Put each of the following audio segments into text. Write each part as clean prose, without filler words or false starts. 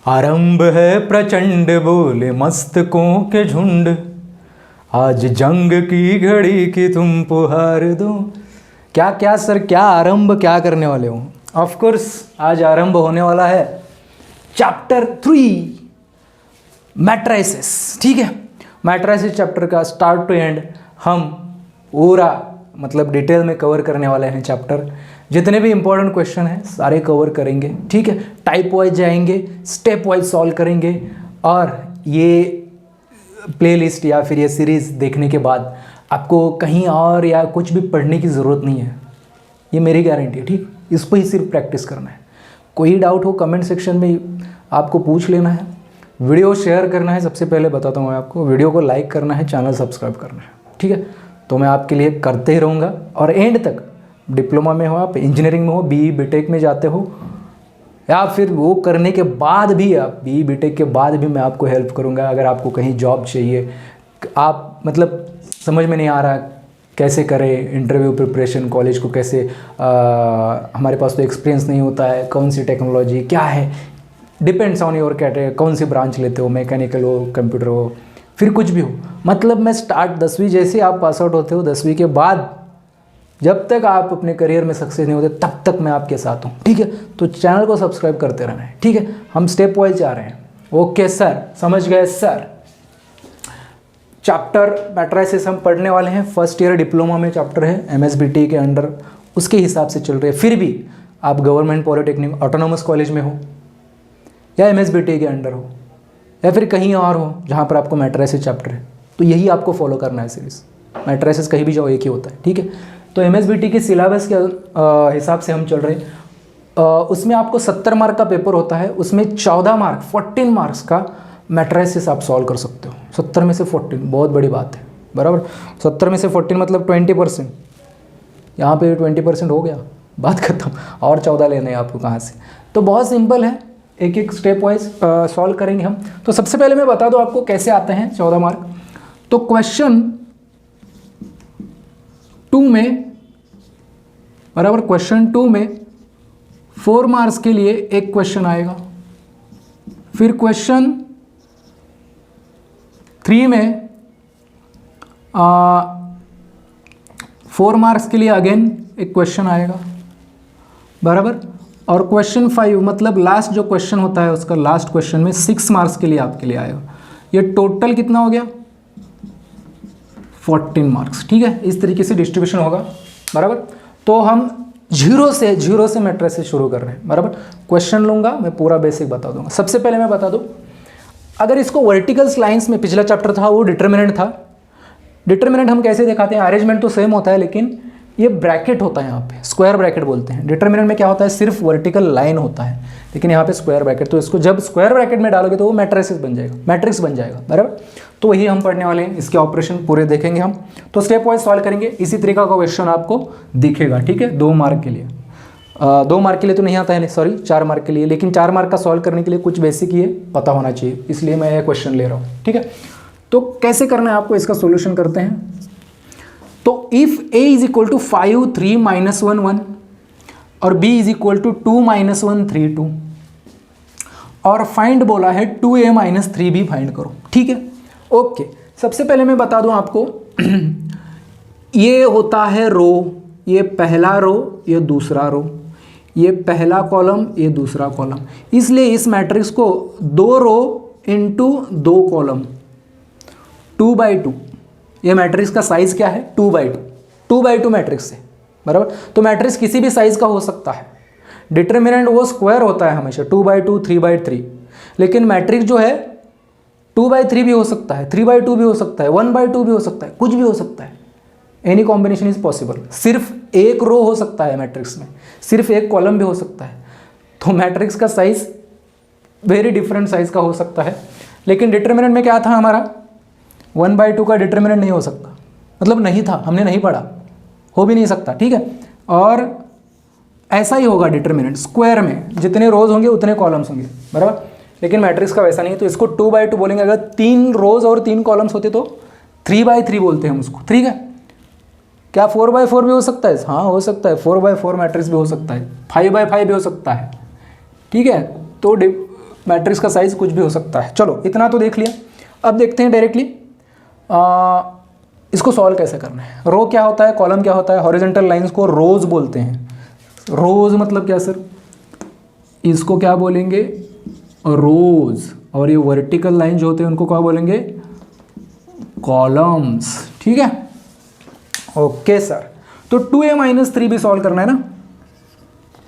आरंभ है प्रचंड बोले मस्तकों के झुंड, आज जंग की घड़ी की तुम पुहार दो। क्या क्या सर, क्या आरंभ क्या करने वाले हो? ऑफ कोर्स आज आरंभ होने वाला है चैप्टर 3 मैट्राइसिस। ठीक है, मैट्राइसिस चैप्टर का स्टार्ट टू एंड हम पूरा मतलब डिटेल में कवर करने वाले हैं। चैप्टर जितने भी इंपॉर्टेंट क्वेश्चन हैं सारे कवर करेंगे। ठीक है, टाइप वाइज जाएंगे, स्टेप वाइज सॉल्व करेंगे। और ये प्लेलिस्ट या फिर ये सीरीज़ देखने के बाद आपको कहीं और या कुछ भी पढ़ने की ज़रूरत नहीं है, ये मेरी गारंटी है। ठीक, इस पर ही सिर्फ प्रैक्टिस करना है। कोई डाउट हो कमेंट सेक्शन में आपको पूछ लेना है। वीडियो शेयर करना है, सबसे पहले बताता हूँ मैं आपको, वीडियो को लाइक करना है, चैनल सब्सक्राइब करना है। ठीक है, तो मैं आपके लिए करते ही रहूँगा। और एंड तक, डिप्लोमा में हो आप, इंजीनियरिंग में हो, बीई बीटेक में जाते हो, या फिर वो करने के बाद भी, आप बीई बीटेक के बाद भी मैं आपको हेल्प करूँगा। अगर आपको कहीं जॉब चाहिए, आप मतलब समझ में नहीं आ रहा कैसे करें इंटरव्यू प्रिपरेशन, कॉलेज को कैसे, हमारे पास तो एक्सपीरियंस नहीं होता है, कौन सी टेक्नोलॉजी क्या है, डिपेंड्स ऑन योर कैटेगरी, कौन सी ब्रांच लेते हो, मैकेनिकल हो, कंप्यूटर हो, फिर कुछ भी हो। मतलब मैं स्टार्ट 10वीं जैसे आप पास आउट होते हो, 10वीं के बाद जब तक आप अपने करियर में सक्सेस नहीं होते तब तक मैं आपके साथ हूँ। ठीक है, तो चैनल को सब्सक्राइब करते रहना है। ठीक है, हम स्टेप वाइज जा रहे हैं। ओके सर, समझ गए सर। चैप्टर मैट्राइसिस हम पढ़ने वाले हैं, फर्स्ट ईयर डिप्लोमा में चैप्टर है, एमएसबीटी के अंडर उसके हिसाब से चल रहे हैं। फिर भी आप गवर्नमेंट पॉलिटेक्निक ऑटोनोमस कॉलेज में हो, या एमएसबीटी के अंडर हो, या फिर कहीं और हो जहाँ पर आपको मैट्राइसिस चैप्टर है, तो यही आपको फॉलो करना है सीरीज। मैट्राइसिस कहीं भी जाओ एक ही होता है। ठीक है, तो एमएसबीटी के सिलेबस के हिसाब से हम चल रहे हैं। उसमें आपको 70 मार्क का पेपर होता है, उसमें 14 मार्क 14 मार्क्स का मैट्राइसिस आप सॉल्व कर सकते हो। 70 में से 14 बहुत बड़ी बात है, बराबर। 70 में से 14 मतलब 20%। यहाँ पे 20% हो गया, बात खत्म। और 14 लेने हैं आपको कहाँ से? तो बहुत सिंपल है, एक एक स्टेप वाइज सॉल्व करेंगे हम। तो सबसे पहले मैं बता दूं आपको कैसे आते हैं 14 मार्क। तो क्वेश्चन 2 में, बराबर, क्वेश्चन 2 में 4 मार्क्स के लिए एक क्वेश्चन आएगा। फिर क्वेश्चन 3 में 4 मार्क्स के लिए अगेन एक क्वेश्चन आएगा, बराबर। और क्वेश्चन 5 मतलब लास्ट जो क्वेश्चन होता है उसका लास्ट क्वेश्चन में 6 मार्क्स के लिए आपके लिए आएगा। ये टोटल कितना हो गया? 14 मार्क्स। ठीक है, इस तरीके से डिस्ट्रीब्यूशन होगा, बराबर। तो हम जीरो से मैट्रिसेस शुरू कर रहे हैं, बराबर। क्वेश्चन लूँगा मैं, पूरा बेसिक बता दूंगा। सबसे पहले मैं बता दूँ, अगर इसको वर्टिकल्स लाइंस में, पिछला चैप्टर था वो डिटर्मिनेंट था। डिटर्मिनेंट हम कैसे दिखाते हैं? अरेंजमेंट तो सेम होता है, लेकिन ये ब्रैकेट होता है, यहाँ पे स्क्वायर ब्रैकेट बोलते हैं। डिटर्मिनेंट में क्या होता है? सिर्फ वर्टिकल लाइन होता है, लेकिन यहाँ पे स्क्वायर ब्रैकेट। तो इसको जब स्क्वायर ब्रैकेट में डालोगे तो वो मैट्रिक्स बन जाएगा, बराबर। तो वही हम पढ़ने वाले हैं, इसके ऑपरेशन पूरे देखेंगे हम। तो स्टेप वाइज सॉल्व करेंगे, इसी तरीका का क्वेश्चन आपको दिखेगा। ठीक है, 2 मार्क के लिए, 2 मार्क के लिए तो नहीं आता है, सॉरी 4 मार्क के लिए। लेकिन 4 मार्क का सॉल्व करने के लिए कुछ बेसिक ये पता होना चाहिए, इसलिए मैं ये क्वेश्चन ले रहा हूँ। ठीक है, तो कैसे करना है आपको, इसका सोल्यूशन करते हैं। तो if a is equal to 5 3 -1 1 और b इज इक्वल टू 2 -1 3 2 और फाइंड बोला है 2a - 3b फाइंड करो। ठीक है, ओके। सबसे पहले मैं बता दूं आपको ये होता है रो, ये पहला रो, ये दूसरा रो, ये पहला कॉलम, ये दूसरा कॉलम। इसलिए इस मैट्रिक्स को 2 रो इंटू 2 कॉलम, 2/2। ये मैट्रिक्स का साइज क्या है? 2/2, 2/2 मैट्रिक्स है, बराबर। तो मैट्रिक्स किसी भी साइज का हो सकता है। डिटर्मिनेंट वो स्क्वायर होता है हमेशा, 2/2 3/3, लेकिन मैट्रिक्स जो है 2/3 भी हो सकता है, 3/2 भी हो सकता है, 1/2 भी हो सकता है, कुछ भी हो सकता है। Any combination is possible. सिर्फ एक रो हो सकता है मैट्रिक्स में, सिर्फ एक कॉलम भी हो सकता है। तो मैट्रिक्स का साइज वेरी डिफरेंट साइज का हो सकता है। लेकिन डिटर्मिनेंट में क्या था हमारा? 1/2 का डिटर्मिनेंट नहीं हो सकता, मतलब नहीं था, हमने नहीं पढ़ा, हो भी नहीं सकता। ठीक है, और ऐसा ही होगा डिटर्मिनेंट, स्क्वायर में जितने रोज होंगे उतने कॉलम्स होंगे, बराबर। लेकिन मैट्रिक्स का वैसा नहीं है, तो इसको 2/2 बोलेंगे। अगर 3 रोज और 3 कॉलम्स होते तो 3/3 बोलते हैं हम उसको। ठीक है, क्या 4/4 भी हो सकता है? हाँ हो सकता है, 4/4 मैट्रिक्स भी हो सकता है, 5/5 भी हो सकता है। ठीक है, तो मैट्रिक्स का साइज कुछ भी हो सकता है। चलो इतना तो देख लिया, अब देखते हैं डायरेक्टली इसको सॉल्व कैसे करना है। रो क्या होता है, कॉलम क्या होता है, हॉरिजॉन्टल लाइंस को रोज बोलते हैं। रोज मतलब क्या सर, इसको क्या बोलेंगे, रोज, और ये वर्टिकल लाइन जो होते हैं उनको क्या बोलेंगे, कॉलम्स। ठीक है, ओके सर। तो 2a माइनस 3 भी सॉल्व करना है ना,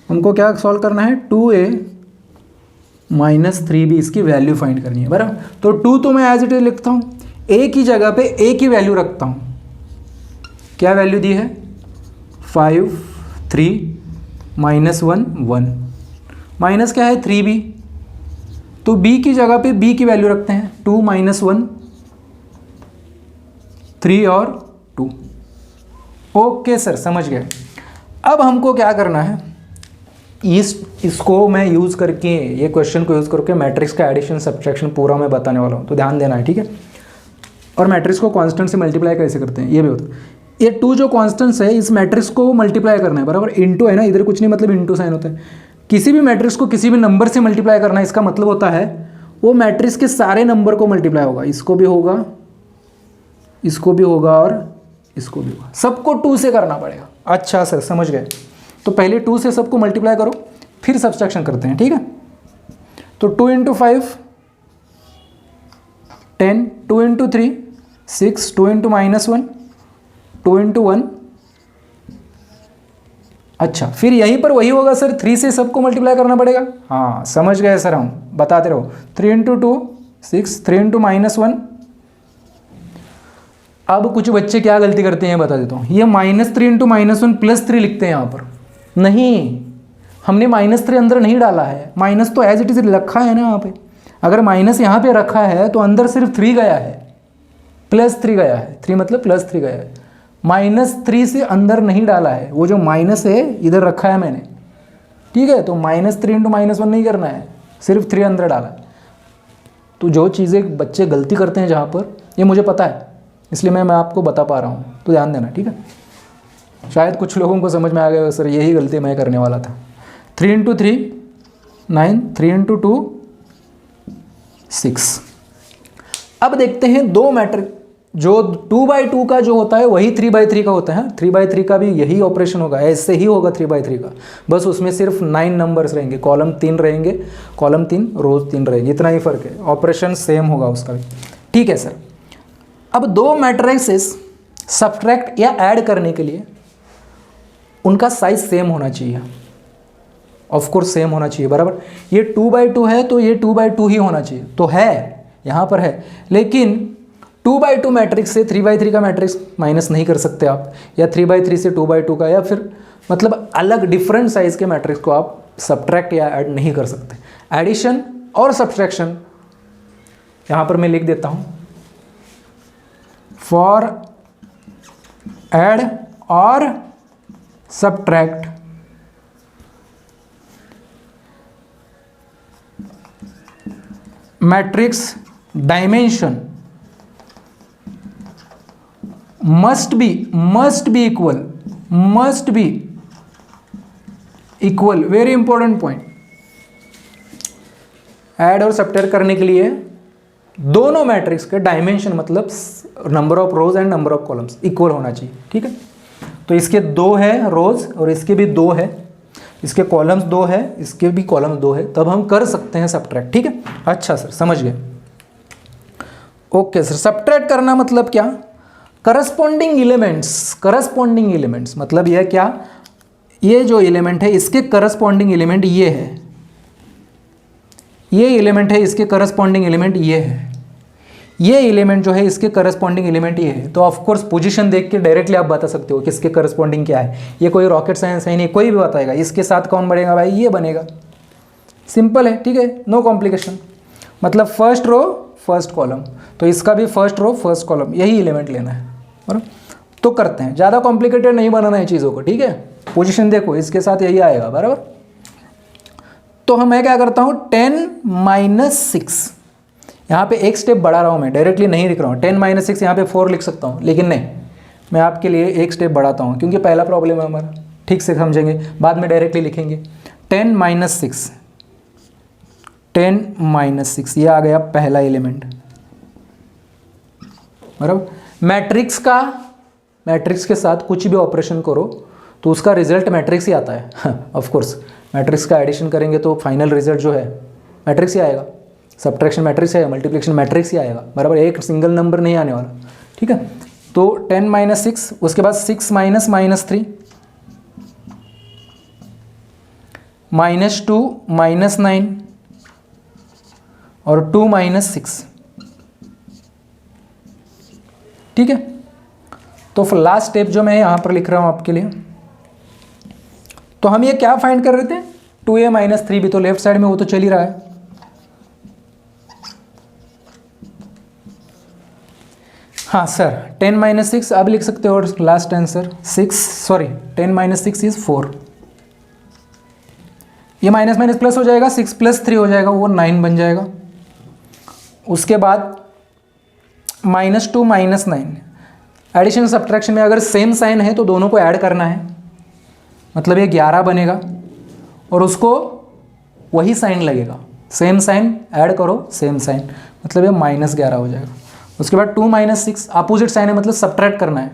हमको क्या सॉल्व करना है, 2a माइनस 3 भी इसकी वैल्यू फाइंड करनी है बराबर। तो 2 तो मैं एज इट इज लिखता हूँ, a की जगह पे a की वैल्यू रखता हूँ। क्या वैल्यू दी है, 5 3 माइनस 1 1, माइनस क्या है 3b, तो b की जगह पे b की वैल्यू रखते हैं, 2 माइनस 1 3 और 2। ओके सर, समझ गए। अब हमको क्या करना है, इसको मैं यूज़ करके, ये क्वेश्चन को यूज़ करके मैट्रिक्स का एडिशन सब्ट्रैक्शन पूरा मैं बताने वाला हूँ, तो ध्यान देना है, ठीक है। और मैट्रिक्स को कांस्टेंट से मल्टीप्लाई कैसे करते हैं ये भी होता है। ये 2 जो कांस्टेंट्स है, इस मैट्रिक्स को मल्टीप्लाई करना है बराबर, इनटू है ना, इधर कुछ नहीं मतलब इनटू साइन होता है। किसी भी मैट्रिक्स को किसी भी नंबर से मल्टीप्लाई करना है, इसका मतलब होता है वो मैट्रिक्स के सारे नंबर को मल्टीप्लाई होगा, इसको भी होगा, इसको भी होगा और इसको भी होगा, सबको 2 से करना पड़ेगा। अच्छा सर, समझ गए। तो पहले 2 से सबको मल्टीप्लाई करो, फिर सब्सट्रैक्शन करते हैं, ठीक है। तो 2 into 5 10, 2 into 3 6, 2 into minus 1 2 into 1। अच्छा, फिर यहीं पर वही होगा सर, 3 से सबको मल्टीप्लाई करना पड़ेगा। हाँ समझ गए सर, हम बताते रहो। 3 इंटू 2 6, 3 इंटू माइनस 1। अब कुछ बच्चे क्या गलती करते हैं बता देता हूँ, ये -3 इंटू माइनस 1 प्लस 3 लिखते हैं यहाँ पर। नहीं, हमने -3 अंदर नहीं डाला है, माइनस तो एज इट इज रखा है ना यहाँ पे। अगर माइनस यहाँ पे रखा है तो अंदर सिर्फ 3 गया है, +3 गया है, 3 मतलब +3 गया है, -3 से अंदर नहीं डाला है। वो जो माइनस है इधर रखा है मैंने, ठीक है। तो -3 इंटू माइनस 1 नहीं करना है, सिर्फ 3 अंदर डाला है। तो जो चीज़ें बच्चे गलती करते हैं जहाँ पर, ये मुझे पता है, इसलिए मैं आपको बता पा रहा हूँ, तो ध्यान देना, ठीक है। शायद कुछ लोगों को समझ में आ गया सर, यही गलती मैं करने वाला था। 3 इंटू 3 9, 3 इंटू 2 6। अब देखते हैं दो मैट्रिक्स, जो 2/2 का जो होता है वही 3/3 का होता है। 3/3 का भी यही ऑपरेशन होगा, ऐसे ही होगा 3/3 का, बस उसमें सिर्फ 9 नंबर्स रहेंगे, कॉलम 3 रहेंगे, कॉलम 3 रोज 3 रहेंगे, इतना ही फर्क है, ऑपरेशन सेम होगा उसका भी, ठीक है सर। अब दो मैट्रिसेस सब्ट्रैक्ट या ऐड करने के लिए उनका साइज सेम होना चाहिए, ऑफ कोर्स सेम होना चाहिए बराबर। ये 2/2 है तो ये 2/2 ही होना चाहिए, तो है यहाँ पर है, लेकिन 2/2 मैट्रिक्स से 3/3 का मैट्रिक्स माइनस नहीं कर सकते आप, या 3/3 से 2/2 का, या फिर मतलब अलग डिफरेंट साइज के मैट्रिक्स को आप सब्ट्रैक्ट या ऐड नहीं कर सकते। एडिशन और सब्ट्रैक्शन यहाँ पर मैं लिख देता हूँ, फॉर ऐड और subtract matrix dimension must be equal, very important point. Add और सब्ट्रैक्ट करने के लिए दोनों मैट्रिक्स के डायमेंशन मतलब number of rose and number of columns equal होना चाहिए, ठीक है। तो इसके 2 है रोज और इसके भी 2 है, इसके कॉलम्स 2 है, इसके भी कॉलम्स 2 है, तब हम कर सकते हैं सब्ट्रैक्ट, ठीक है। अच्छा सर, समझ गए। ओके सर, सब्ट्रैक्ट करना मतलब क्या, करस्पॉन्डिंग एलिमेंट्स मतलब यह क्या, ये जो एलिमेंट है इसके करस्पॉन्डिंग एलिमेंट ये है, ये एलिमेंट है इसके करस्पॉन्डिंग एलिमेंट ये है, ये एलिमेंट जो है इसके करस्पॉन्डिंग एलिमेंट ये है। तो ऑफ कोर्स पोजीशन देख के डायरेक्टली आप बता सकते हो किसके करस्पॉन्डिंग क्या है, ये कोई रॉकेट साइंस है नहीं, कोई भी बताएगा इसके साथ कौन बनेगा भाई, ये बनेगा, सिंपल है, ठीक है, नो कॉम्प्लिकेशन। मतलब फर्स्ट रो फर्स्ट कॉलम, तो इसका भी फर्स्ट रो फर्स्ट कॉलम, यही एलिमेंट लेना है बराबर। तो करते हैं, ज़्यादा कॉम्प्लिकेटेड नहीं बनाना है चीज़ों को, ठीक है। पोजीशन देखो इसके साथ यही आएगा बराबर। तो मैं क्या करता हूँ, 10 - 6, यहाँ पे एक स्टेप बढ़ा रहा हूँ मैं, डायरेक्टली नहीं लिख रहा हूँ। 10 - 6 यहाँ पे 4 लिख सकता हूँ, लेकिन नहीं, मैं आपके लिए एक स्टेप बढ़ाता हूँ, क्योंकि पहला प्रॉब्लम है हमारा, ठीक से समझेंगे, बाद में डायरेक्टली लिखेंगे। 10 - 6 10 माइनस 6, ये आ गया पहला एलिमेंट, बराबर। मैट्रिक्स के साथ कुछ भी ऑपरेशन करो तो उसका रिजल्ट मैट्रिक्स ही आता है ऑफ कोर्स। मैट्रिक्स का एडिशन करेंगे तो फाइनल रिजल्ट जो है मैट्रिक्स ही आएगा, सब्ट्रैक्शन मैट्रिक्स आएगा, मल्टीप्लिकेशन मैट्रिक्स ही आएगा, बराबर। एक सिंगल नंबर नहीं आने वाला, ठीक है। तो 10 माइनस 6, उसके बाद 6 माइनस -3, -2 -9 और 2 माइनस 6, ठीक है। तो लास्ट स्टेप जो मैं यहाँ पर लिख रहा हूँ आपके लिए, तो हम ये क्या फाइंड कर रहे थे, 2a माइनस 3 भी तो लेफ्ट साइड में वो तो चल ही रहा है। हाँ सर 10 माइनस 6 अब लिख सकते हो, और लास्ट आंसर 10 माइनस 6 इज 4। ये माइनस माइनस प्लस हो जाएगा, 6 + 3 हो जाएगा, वो 9 बन जाएगा। उसके बाद -2 -9, एडिशन सब्ट्रैक्शन में अगर सेम साइन है तो दोनों को ऐड करना है, मतलब ये 11 बनेगा और उसको वही साइन लगेगा, सेम साइन ऐड करो, सेम साइन, मतलब ये -11 हो जाएगा। उसके बाद 2 माइनस 6, अपोजिट साइन है, मतलब सब्ट्रैक्ट करना है।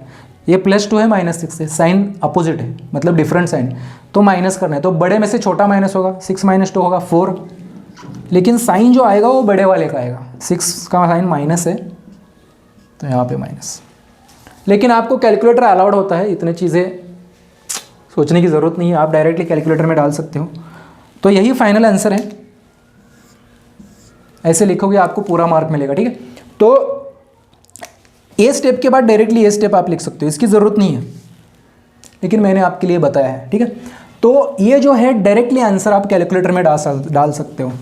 ये +2 है, -6 है, साइन अपोजिट है, मतलब डिफरेंट साइन, तो माइनस करना है। तो बड़े में से छोटा माइनस होगा, 6 - 2 होगा 4, लेकिन साइन जो आएगा वो बड़े वाले का आएगा। 6 का साइन माइनस है तो यहाँ पे माइनस, लेकिन आपको कैलकुलेटर अलाउड होता है, इतने चीज़ें सोचने की ज़रूरत नहीं है, आप डायरेक्टली कैलकुलेटर में डाल सकते हो। तो यही फाइनल आंसर है, ऐसे लिखोगे आपको पूरा मार्क मिलेगा, ठीक है। तो ए स्टेप के बाद डायरेक्टली ये स्टेप आप लिख सकते हो, इसकी ज़रूरत नहीं है, लेकिन मैंने आपके लिए बताया है, ठीक है। तो ये जो है डायरेक्टली आंसर आप कैलकुलेटर में डाल सकते हो,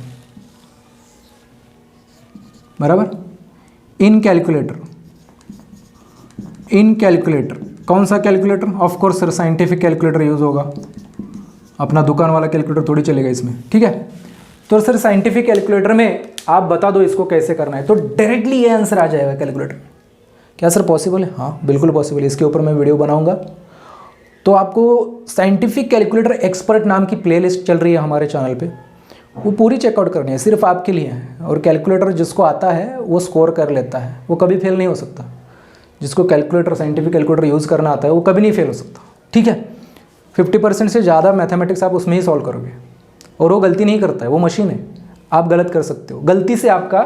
बराबर। इन कैलकुलेटर कौन सा calculator, of course sir scientific calculator use होगा, अपना दुकान वाला कैलकुलेटर थोड़ी चलेगा इसमें, ठीक है। तो सर साइंटिफिक कैलकुलेटर में आप बता दो इसको कैसे करना है, तो डायरेक्टली ये आंसर आ जाएगा कैलकुलेटर। क्या सर पॉसिबल है? हाँ बिल्कुल पॉसिबल है, इसके ऊपर मैं वीडियो बनाऊंगा। तो आपको साइंटिफिक कैलकुलेटर एक्सपर्ट नाम की प्लेलिस्ट चल रही है हमारे चैनल पे, वो पूरी चेकआउट करनी है, सिर्फ आपके लिए है। और कैलकुलेटर जिसको आता है वो स्कोर कर लेता है, वो कभी फेल नहीं हो सकता। जिसको कैलकुलेटर साइंटिफिक कैलकुलेटर यूज़ करना आता है वो कभी नहीं फेल हो सकता, ठीक है। 50% से ज़्यादा मैथमेटिक्स आप उसमें ही सॉल्व करोगे, और वो गलती नहीं करता है, वो मशीन है। आप गलत कर सकते हो, गलती से आपका,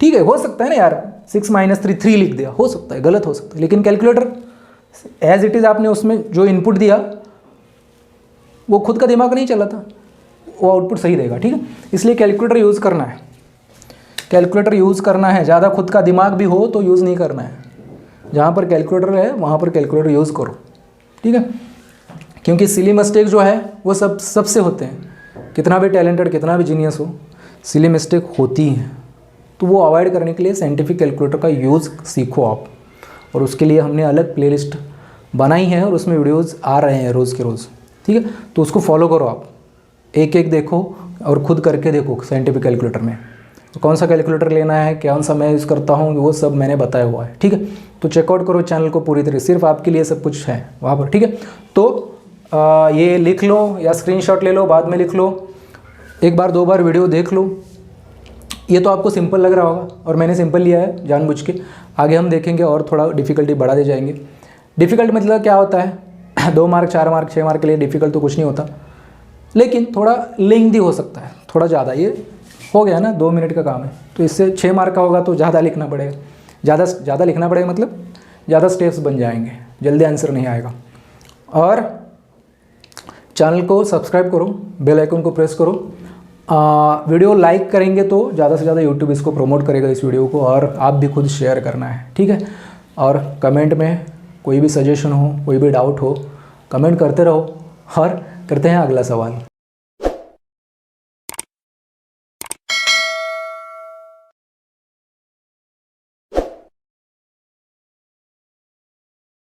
ठीक है, हो सकता है ना यार, 6 - 3 लिख दिया, हो सकता है, गलत हो सकता है, लेकिन कैलकुलेटर एज इट इज़ आपने उसमें जो इनपुट दिया वो खुद का दिमाग नहीं चला था, वो आउटपुट सही देगा, ठीक है। इसलिए कैलकुलेटर यूज़ करना है, कैलकुलेटर यूज़ करना है, ज़्यादा खुद का दिमाग भी हो तो यूज़ नहीं करना है। जहाँ पर कैलकुलेटर है वहाँ पर कैलकुलेटर यूज़ करो, ठीक है। क्योंकि सिली मिस्टेक जो है वो सबसे होते हैं, कितना भी टैलेंटेड, कितना भी जीनियस हो, सिली मिस्टेक होती हैं। तो वो अवॉइड करने के लिए साइंटिफिक कैलकुलेटर का यूज़ सीखो आप, और उसके लिए हमने अलग प्लेलिस्ट बनाई है और उसमें वीडियोज़ आ रहे हैं रोज़ के रोज़, ठीक है। तो उसको फॉलो करो आप, एक एक देखो और ख़ुद करके देखो साइंटिफिक कैलकुलेटर में तो कौन सा कैलकुलेटर लेना है, कौन सा मैं यूज़ करता हूँ, वो सब मैंने बताया हुआ है, ठीक है। तो चेकआउट करो चैनल को पूरी तरह, सिर्फ आपके लिए सब कुछ है वहाँ पर, ठीक है। तो ये लिख लो या स्क्रीनशॉट ले लो, बाद में लिख लो, एक बार 2 बार वीडियो देख लो। ये तो आपको सिंपल लग रहा होगा और मैंने सिंपल लिया है जानबूझ के, आगे हम देखेंगे और थोड़ा डिफ़िकल्टी बढ़ा दे जाएंगे। डिफ़िकल्ट मतलब क्या होता है 2 मार्क 4 मार्क 6 मार्क के लिए डिफ़िकल्ट तो कुछ नहीं होता, लेकिन थोड़ा लेंथी हो सकता है, थोड़ा ज़्यादा। ये हो गया ना 2 मिनट का काम है, तो इससे 6 मार्क का होगा तो ज़्यादा लिखना पड़ेगा, ज़्यादा लिखना पड़ेगा, मतलब ज़्यादा स्टेप्स बन जाएंगे, जल्दी आंसर नहीं आएगा। और चैनल को सब्सक्राइब करो, बेल आइकन को प्रेस करो। वीडियो लाइक करेंगे तो ज़्यादा से ज़्यादा यूट्यूब इसको प्रमोट करेगा इस वीडियो को, और आप भी खुद शेयर करना है, ठीक है। और कमेंट में कोई भी सजेशन हो, कोई भी डाउट हो, कमेंट करते रहो। और करते हैं अगला सवाल।